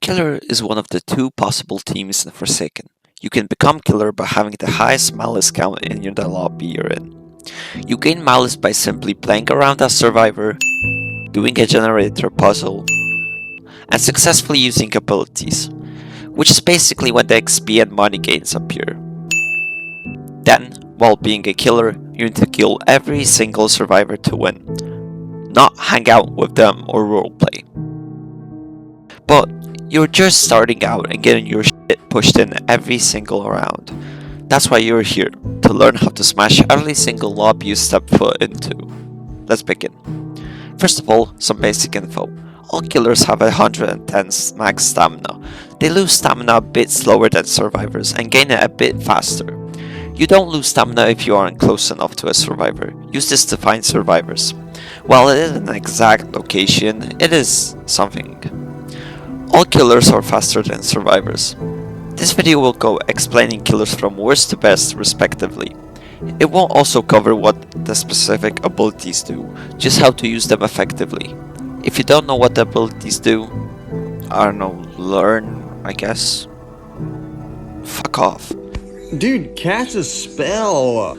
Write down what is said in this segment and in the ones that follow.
Killer is one of the two possible teams in Forsaken. You can become Killer by having the highest malice count in the lobby you're in. You gain malice by simply playing around as Survivor, doing a generator puzzle, and successfully using abilities, which is basically when the XP and money gains appear. Then, while being a Killer, you need to kill every single Survivor to win, not hang out with them or roleplay. But you're just starting out and getting your shit pushed in every single round. That's why you're here, to learn how to smash every single lobby you step foot into. Let's begin. First of all, some basic info. All Killers have 110 max stamina. They lose stamina a bit slower than Survivors and gain it a bit faster. You don't lose stamina if you aren't close enough to a Survivor. Use this to find Survivors. While it isn't an exact location, it is something. All Killers are faster than Survivors. This video will go explaining Killers from worst to best respectively. It won't also cover what the specific abilities do, just how to use them effectively. If you don't know what the abilities do, I don't know, learn, I guess. Fuck off. Dude, cast a spell!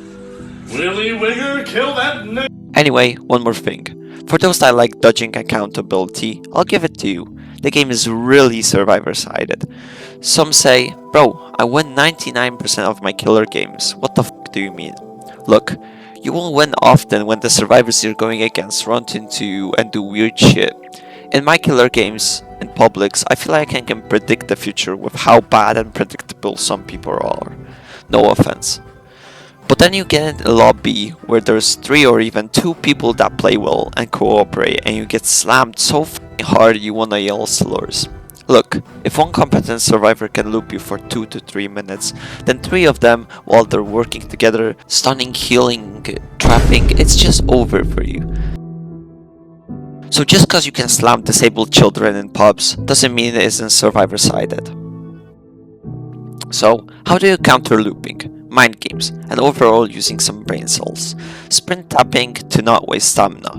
Willy Wigger, kill that Anyway, one more thing. For those that like dodging accountability, I'll give it to you. The game is really Survivor-sided. Some say, bro, I win 99% of my Killer games. What the fuck do you mean? Look, you will win often when the Survivors you're going against run into you and do weird shit. In my Killer games, in Publix, I feel like I can predict the future with how bad and predictable some people are. No offense. But then you get in a lobby where there's 3 or even 2 people that play well and cooperate, and you get slammed so hard you wanna yell slurs. Look, if one competent Survivor can loop you for 2 to 3 minutes, then 3 of them, while they're working together, stunning, healing, trapping, it's just over for you. So just cause you can slam disabled children in pubs, doesn't mean it isn't Survivor-sided. So, how do you counter looping? Mind games, and overall using some brain cells. Sprint tapping to not waste stamina.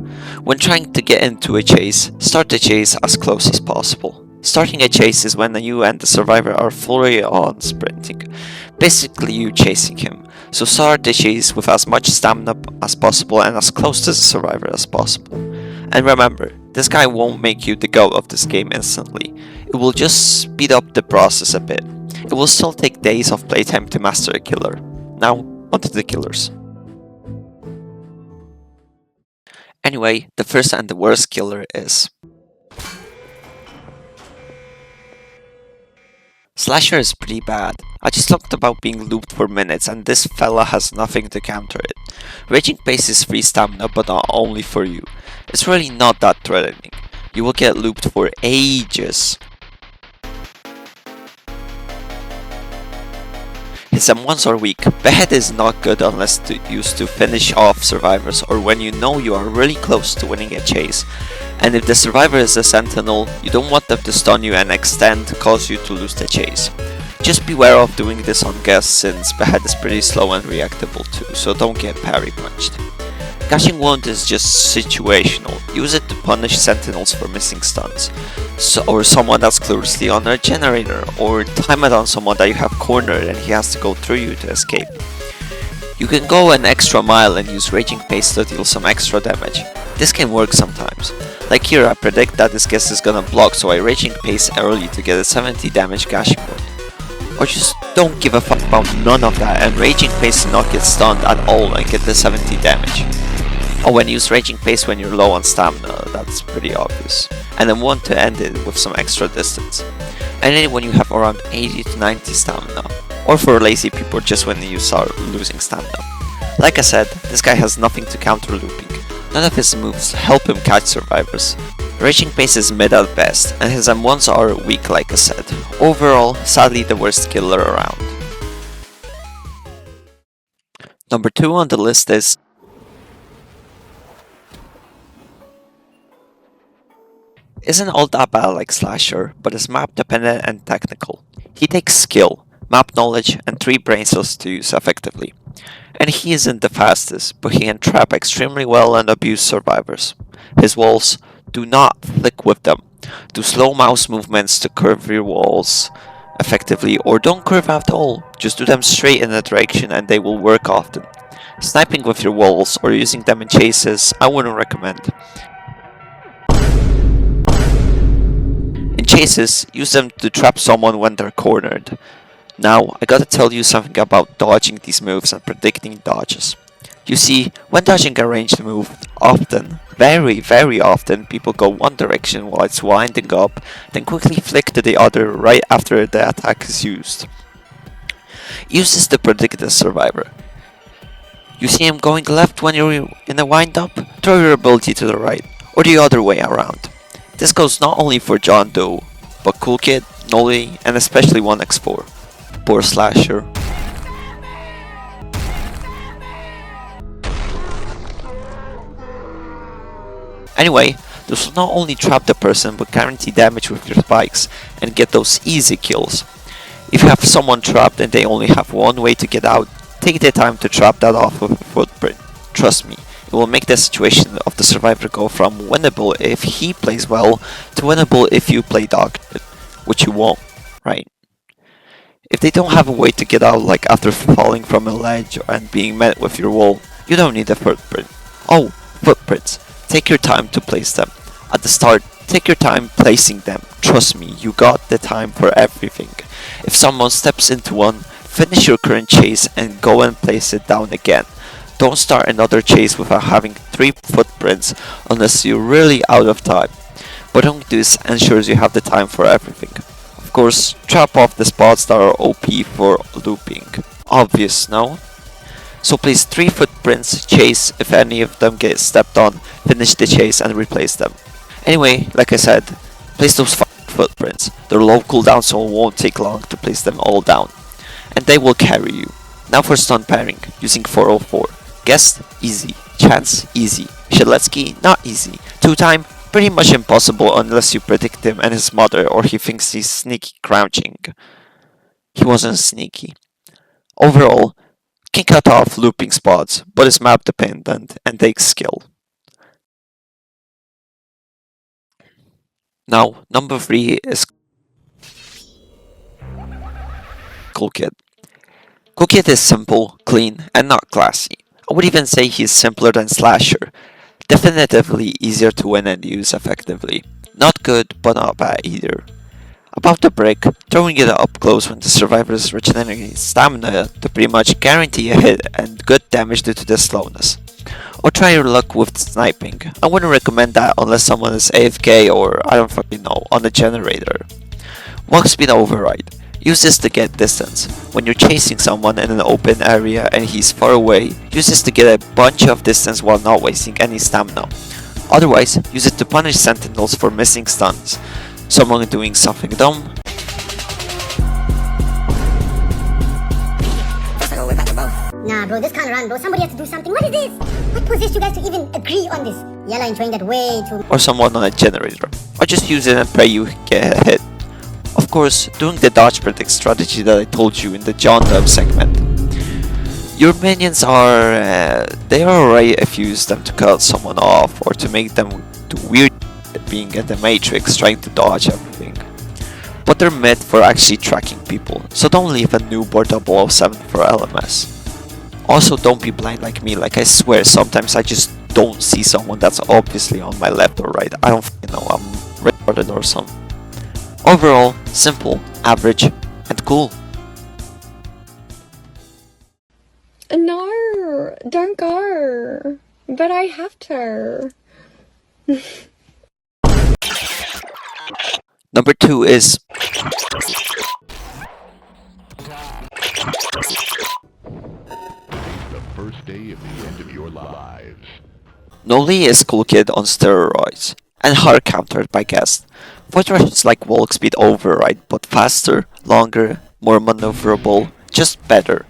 When trying to get into a chase, start the chase as close as possible. Starting a chase is when you and the Survivor are fully on sprinting. Basically you chasing him. So start the chase with as much stamina as possible and as close to the Survivor as possible. And remember, this guy won't make you the goat of this game instantly. It will just speed up the process a bit. It will still take days of playtime to master a Killer. Now, onto the Killers. Anyway, the first and the worst Killer is... Slasher is pretty bad. I just talked about being looped for minutes and this fella has nothing to counter it. Raging Pace is free stamina but not only for you. It's really not that threatening. You will get looped for ages. His M1s are weak. Behead is not good unless used to finish off Survivors or when you know you are really close to winning a chase. And if the Survivor is a Sentinel, you don't want them to stun you and extend to cause you to lose the chase. Just beware of doing this on guests since Behead is pretty slow and reactable too, so don't get parry punched. Catching Wound is just situational. Use it to punish Sentinels for missing stuns, or someone that's closely on a generator, or time it on someone that you have cornered and he has to go through you to escape. You can go an extra mile and use Raging Pace to deal some extra damage. This can work sometimes. Like here, I predict that this guest is gonna block, so I Raging Pace early to get a 70 damage Gashing Wound. Or just don't give a fuck about none of that and Raging Pace to not get stunned at all and get the 70 damage. Oh, and use Raging Pace when you're low on stamina, that's pretty obvious. And then one to end it with some extra distance. And then when you have around 80 to 90 stamina. Or for lazy people just when you start losing stamina. Like I said, this guy has nothing to counter looping. None of his moves help him catch Survivors. Raging Pace is mid at best, and his M1s are weak like I said. Overall, sadly the worst Killer around. Number 2 on the list is... Isn't all that bad like Slasher, but is map dependent and technical. He takes skill, map knowledge, and 3 brain cells to use effectively. And he isn't the fastest, but he can trap extremely well and abuse Survivors. His walls, do not flick with them. Do slow mouse movements to curve your walls effectively, or don't curve at all. Just do them straight in a direction and they will work often. Sniping with your walls or using them in chases, I wouldn't recommend. In chases, use them to trap someone when they're cornered. Now, I gotta tell you something about dodging these moves and predicting dodges. You see, when dodging a ranged move, often, very often, people go one direction while it's winding up, then quickly flick to the other right after the attack is used. Use this to predict the survivor. You see him going left when you're in a wind up, throw your ability to the right, or the other way around. This goes not only for Jonh Doe, but Cool Kid, Noli, and especially 1x4. Poor slasher. Anyway, this will not only trap the person but guarantee damage with your spikes and get those easy kills. If you have someone trapped and they only have one way to get out, take the time to trap that off with a footprint. Trust me, it will make the situation of the survivor go from winnable if he plays well to winnable if you play dog, which you won't, right? If they don't have a way to get out, like after falling from a ledge and being met with your wall, you don't need a footprint. Oh, footprints. Take your time to place them. At the start, take your time placing them. Trust me, you got the time for everything. If someone steps into one, finish your current chase and go and place it down again. Don't start another chase without having 3 footprints unless you're really out of time. But doing this ensures you have the time for everything. Of course, trap off the spots that are OP for looping. Obvious, no? So place 3 footprints, chase, if any of them get stepped on, finish the chase and replace them. Anyway, like I said, place those 5 footprints. They're low cooldown so it won't take long to place them all down. And they will carry you. Now for stun pairing, using 404. Guess, easy. Chance, easy. Shiletsky, not easy. 2-time, pretty much impossible unless you predict him and his mother or he thinks he's sneaky crouching. He wasn't sneaky. Overall, can cut off looping spots, but is map dependent and takes skill. Now, number 3 is Cool Kid. Cool Kid is simple, clean, and not classy. I would even say he's simpler than Slasher. Definitively easier to win and use effectively. Not good, but not bad either. About the brick, throwing it up close when the survivor is regenerating stamina to pretty much guarantee a hit and good damage due to the slowness. Or try your luck with sniping. I wouldn't recommend that unless someone is AFK or I don't fucking know, on the generator. Walk speed override. Use this to get distance. When you're chasing someone in an open area and he's far away, use this to get a bunch of distance while not wasting any stamina. Otherwise, use it to punish sentinels for missing stuns. Someone doing something dumb. Nah, bro, this can't run, bro. Somebody has to do something. What is this? What possessed you guys to even agree on this? Yella enjoying that way too. Or someone on a generator. Or just use it and pray you get a hit. Of course, doing the dodge predict strategy that I told you in the Jonh Doe segment. Your minions are, they are alright if you use them to cut someone off or to make them do weird being in the Matrix trying to dodge everything. But they're meant for actually tracking people, so don't leave a noob or 007 for LMS. Also, don't be blind like me, like I swear sometimes I just don't see someone that's obviously on my left or right. I don't fucking know, I'm retarded or something. Overall, simple, average, and cool. No, don't go. But I have to. Number 2 is The first day of the end of your lives. Noli is Cool Kid on steroids, and hard countered by Guest. Void Rush is like walk speed override, but faster, longer, more maneuverable, just better.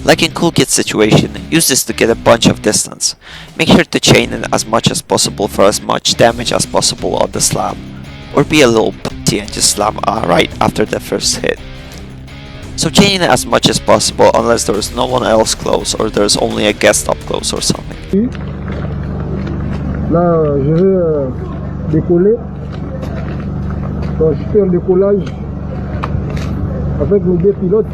Like in Cool Kid's situation, use this to get a bunch of distance. Make sure to chain in as much as possible for as much damage as possible on the slab. Or be a little putty and just slam right after the first hit. So chain in as much as possible unless there is no one else close or there's only a guest up close or something. Là, je vais décoller. Transfert décollage avec nos deux pilotes.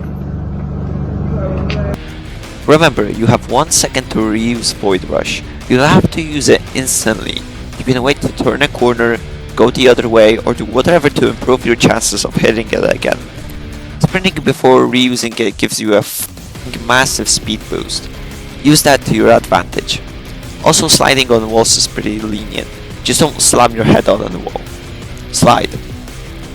Remember, you have 1 second to reuse Void Rush. You don't have to use it instantly. You can wait to turn a corner, go the other way, or do whatever to improve your chances of hitting it again. Sprinting before reusing it gives you a massive speed boost. Use that to your advantage. Also, sliding on walls is pretty lenient. Just don't slam your head on the wall. Slide.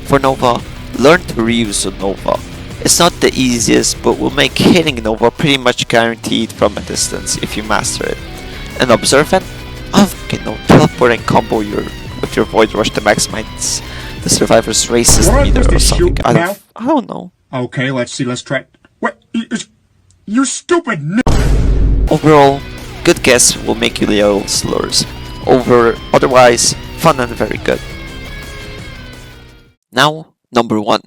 For Nova, learn to reuse a Nova. It's not the easiest, but will make hitting Nova pretty much guaranteed from a distance if you master it. And Observant? I don't know, teleport and combo with your Void Rush to maximize the survivor's racist meter or something. I don't know. Okay, let's see, let's try. What? You stupid Overall, good guess will make you little slurs. Otherwise, fun and very good. Now, number 1.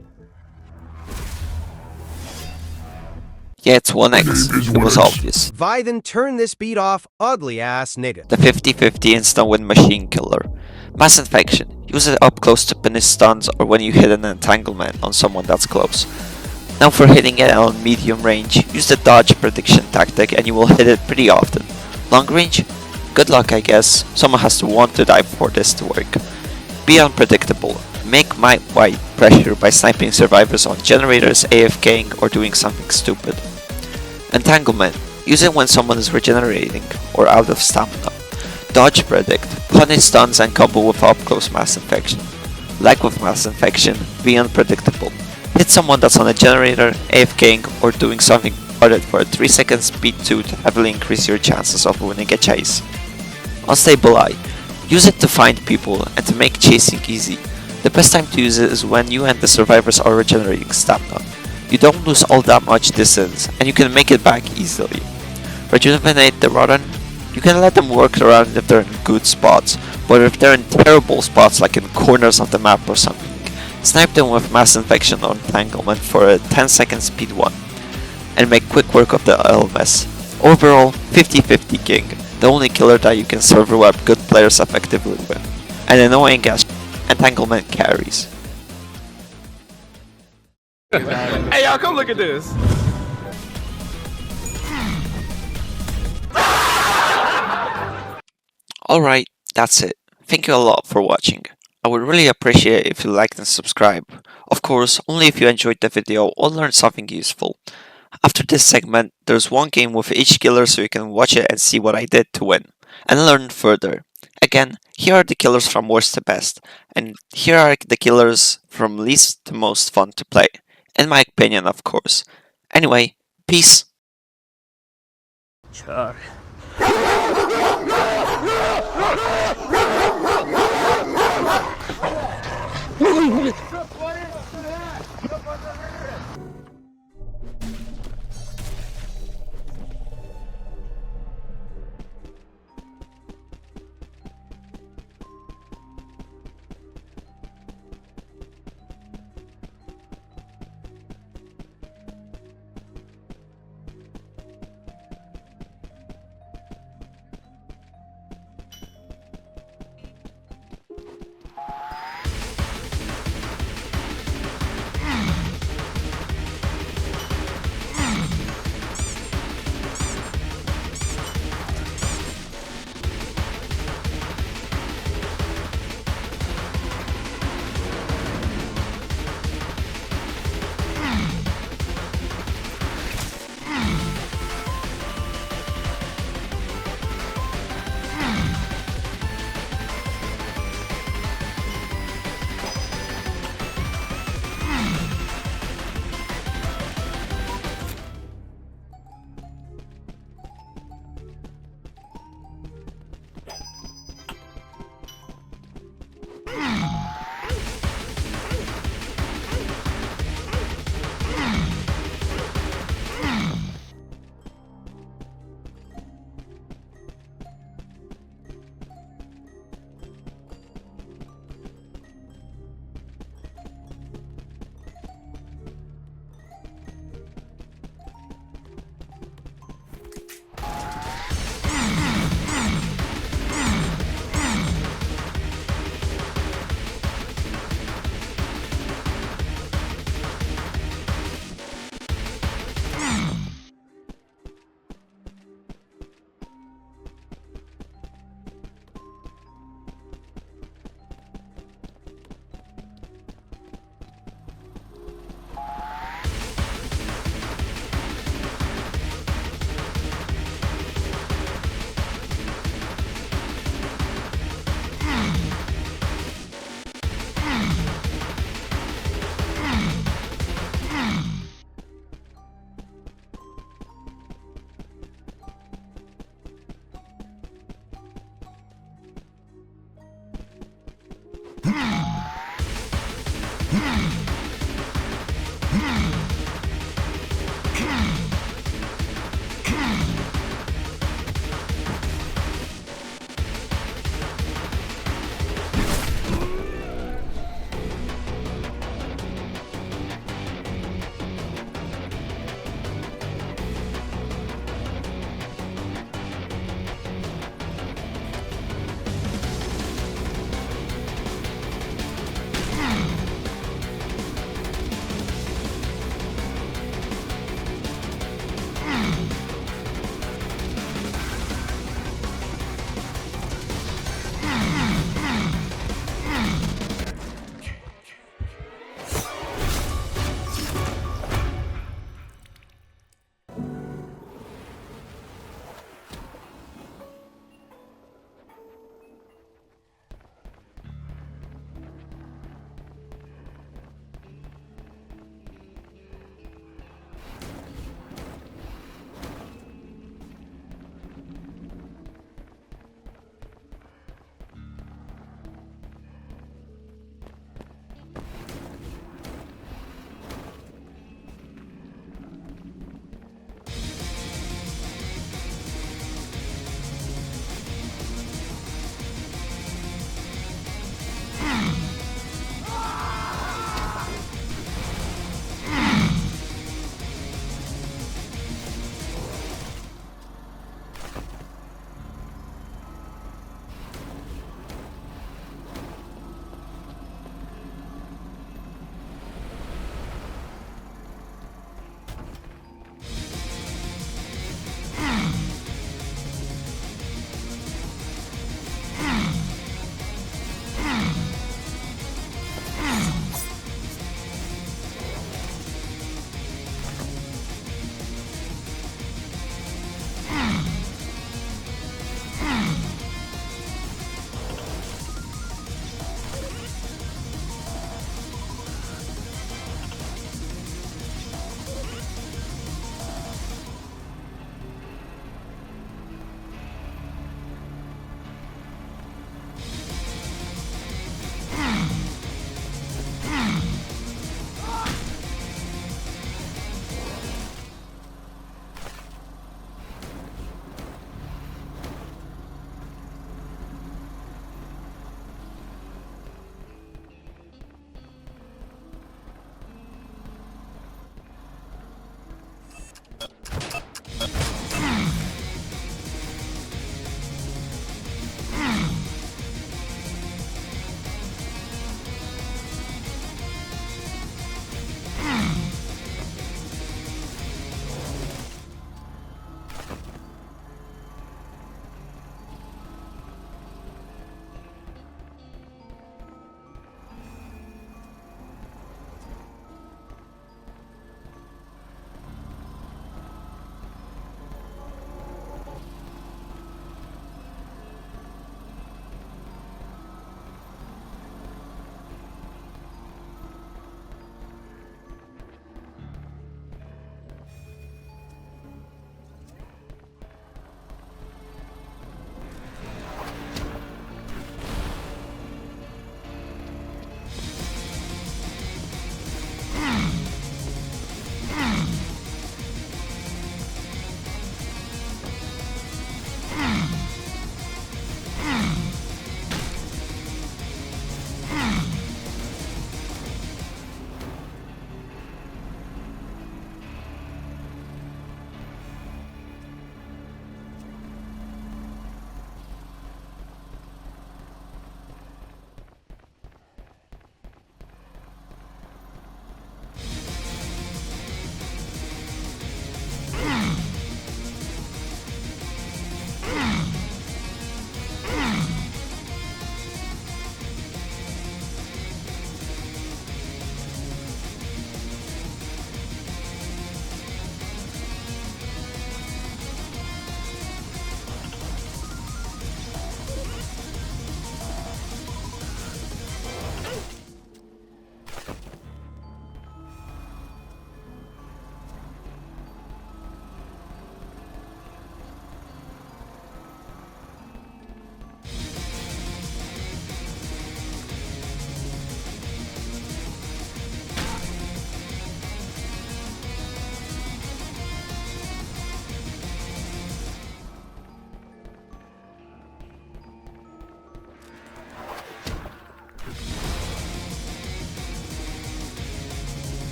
Yeah, it's 1x. It was obvious. Why then turn this beat off, ugly ass nigga? The 50-50 instant win machine killer. Mass Infection. Use it up close to punish stuns or when you hit an entanglement on someone that's close. Now for hitting it on medium range, use the dodge prediction tactic and you will hit it pretty often. Long range? Good luck, I guess. Someone has to want to die for this to work. Be unpredictable. Make my white pressure by sniping survivors on generators, AFKing, or doing something stupid. Entanglement. Use it when someone is regenerating or out of stamina. Dodge predict. Punish stuns and combo with up close mass infection. Like with mass infection, be unpredictable. Hit someone that's on a generator, AFKing, or doing something harder for a 3-second speed 2 to heavily increase your chances of winning a chase. Unstable Eye. Use it to find people and to make chasing easy. The best time to use it is when you and the survivors are regenerating stamina. You don't lose all that much distance and you can make it back easily. Rejuvenate the Rotten. You can let them work around if they're in good spots, but if they're in terrible spots like in corners of the map or something, snipe them with Mass Infection or Entanglement for a 10-second speed 1, and make quick work of the LMS. Overall, 50-50 King, the only killer that you can server web good players effectively with, and annoying as Entanglement carries. Hey y'all, come look at this. Alright, that's it. Thank you a lot for watching. I would really appreciate it if you liked and subscribe. Of course, only if you enjoyed the video or learned something useful. After this segment, there's one game with each killer so you can watch it and see what I did to win, and learn further. Again, here are the killers from worst to best, and here are the killers from least to most fun to play. In my opinion, of course. Anyway, peace.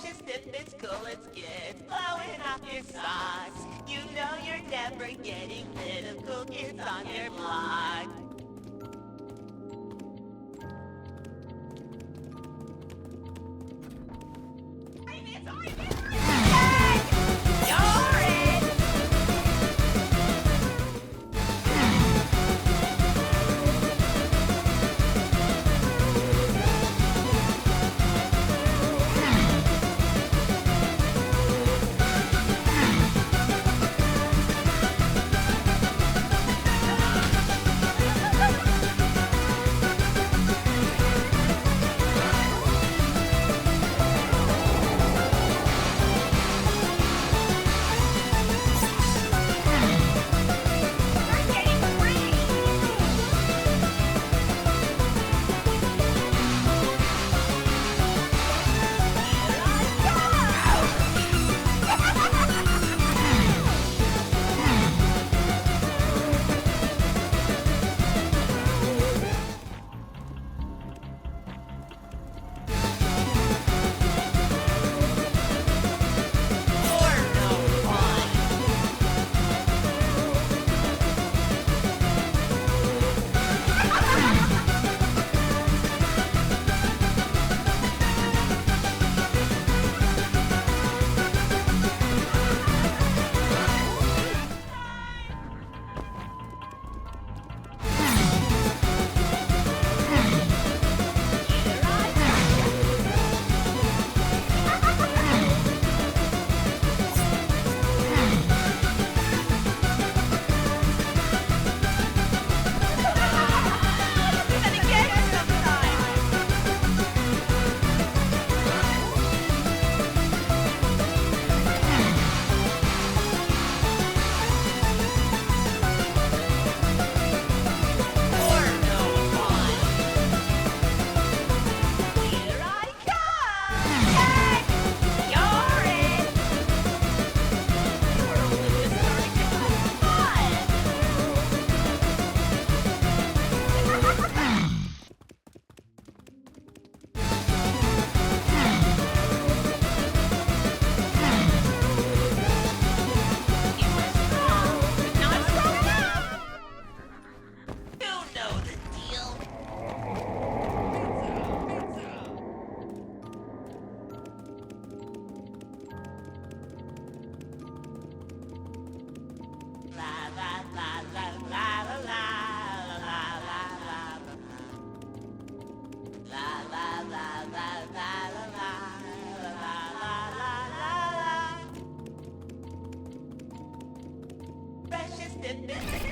Precious dip, it's cool, it's good. Blowing off your socks. You know you're never getting rid of cool kids on your block. Precious dip,